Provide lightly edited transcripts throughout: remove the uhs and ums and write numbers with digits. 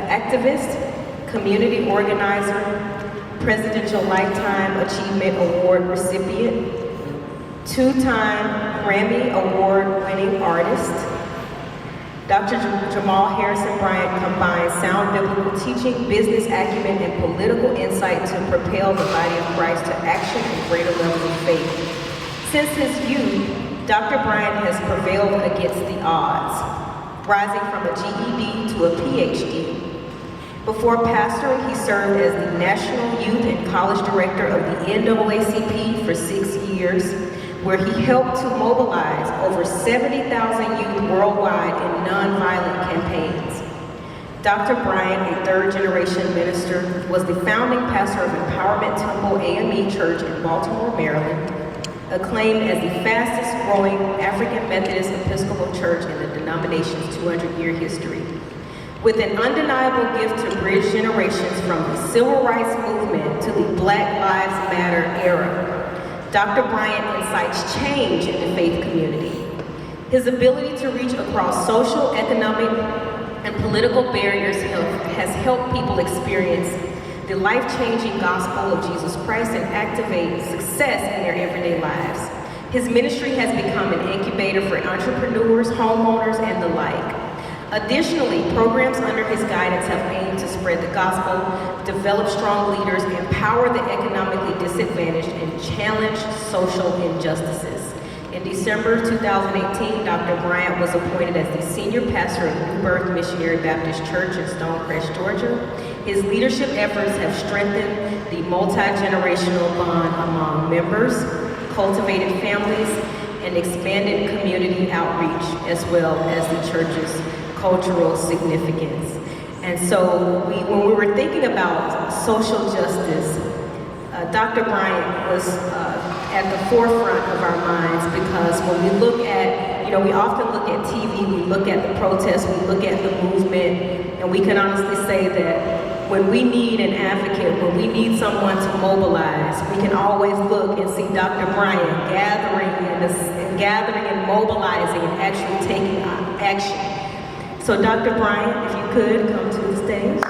activist, community organizer, Presidential Lifetime Achievement Award recipient, two-time Grammy Award-winning artist. Dr. Jamal Harrison Bryant combines sound biblical teaching, business acumen, and political insight to propel the body of Christ to action and greater levels of faith. Since his youth, Dr. Bryant has prevailed against the odds, rising from a GED to a PhD. Before pastoring, he served as the National Youth and College Director of the NAACP for 6 years, where he helped to mobilize over 70,000 youth worldwide in nonviolent campaigns. Dr. Bryant, a third-generation minister, was the founding pastor of Empowerment Temple AME Church in Baltimore, Maryland, acclaimed as the fastest-growing African Methodist Episcopal Church in the denomination's 200-year history. With an undeniable gift to bridge generations from the Civil Rights Movement to the Black Lives Matter era, Dr. Bryant incites change in the faith community. His ability to reach across social, economic, and political barriers has helped people experience the life-changing gospel of Jesus Christ and activate success in their everyday lives. His ministry has become an incubator for entrepreneurs, homeowners, and the like. Additionally, programs under his guidance have aimed to spread the gospel, develop strong leaders, empower the economically disadvantaged, and challenge social injustices. In December 2018, Dr. Bryant was appointed as the senior pastor of New Birth Missionary Baptist Church in Stonecrest, Georgia. His leadership efforts have strengthened the multi-generational bond among members, cultivated families, and expanded community outreach, as well as the church's cultural significance. And so when we were thinking about social justice, Dr. Bryant was at the forefront of our minds, because when we look at, we often look at TV, we look at the protests, we look at the movement, and we can honestly say that when we need an advocate, when we need someone to mobilize, we can always look and see Dr. Bryant gathering and mobilizing and actually taking action. So Dr. Bryant, if you could come to the stage.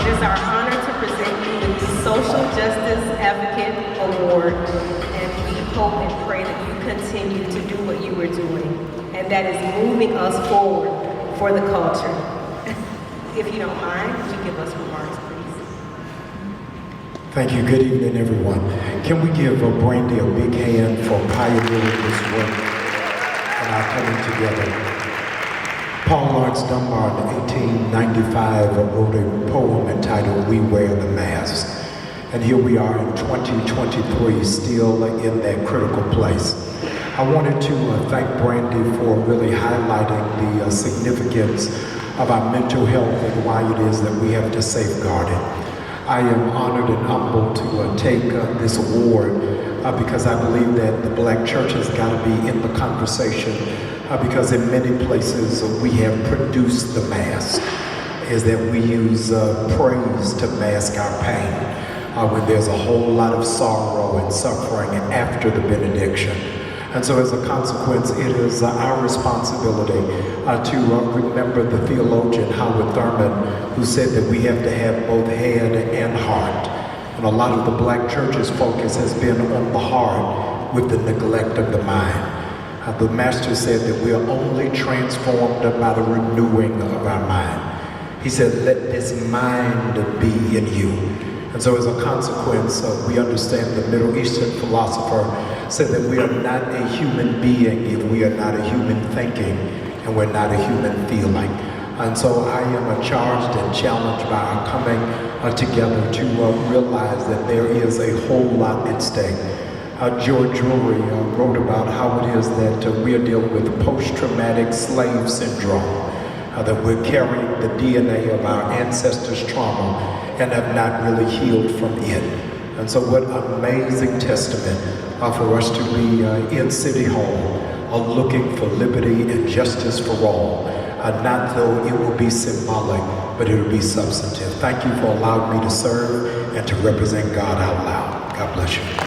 It is our honor to present you with the Social Justice Advocate Award, and we hope and pray that you continue to do what you are doing, and that is moving us forward for the culture. If you don't mind, would you give us remarks, please? Thank you. Good evening, everyone. Can we give Brandy a big hand for pioneering this work and our coming together? Paul Laurence Dunbar in 1895 wrote a poem entitled "We Wear the Mask." And here we are in 2023, still in that critical place. I wanted to thank Brandy for really highlighting the significance of our mental health and why it is that we have to safeguard it. I am honored and humbled to take this award because I believe that the Black church has got to be in the conversation, because in many places we have produced the mask, is that we use praise to mask our pain when there's a whole lot of sorrow and suffering after the benediction. And so as a consequence, it is our responsibility to remember the theologian Howard Thurman, who said that we have to have both head and heart. And a lot of the Black church's focus has been on the heart with the neglect of the mind. The master said that we are only transformed by the renewing of our mind. He said, let this mind be in you. And so as a consequence, we understand the Middle Eastern philosopher said that we are not a human being if we are not a human thinking, and we're not a human feeling. And so I am charged and challenged by our coming together to realize that there is a whole lot at stake. George Drury wrote about how it is that we are dealing with post-traumatic slave syndrome, that we're carrying the DNA of our ancestors' trauma and have not really healed from it. And so what amazing testament for us to be in City Hall, looking for liberty and justice for all, not though it will be symbolic, but it will be substantive. Thank you for allowing me to serve. and to represent God out loud.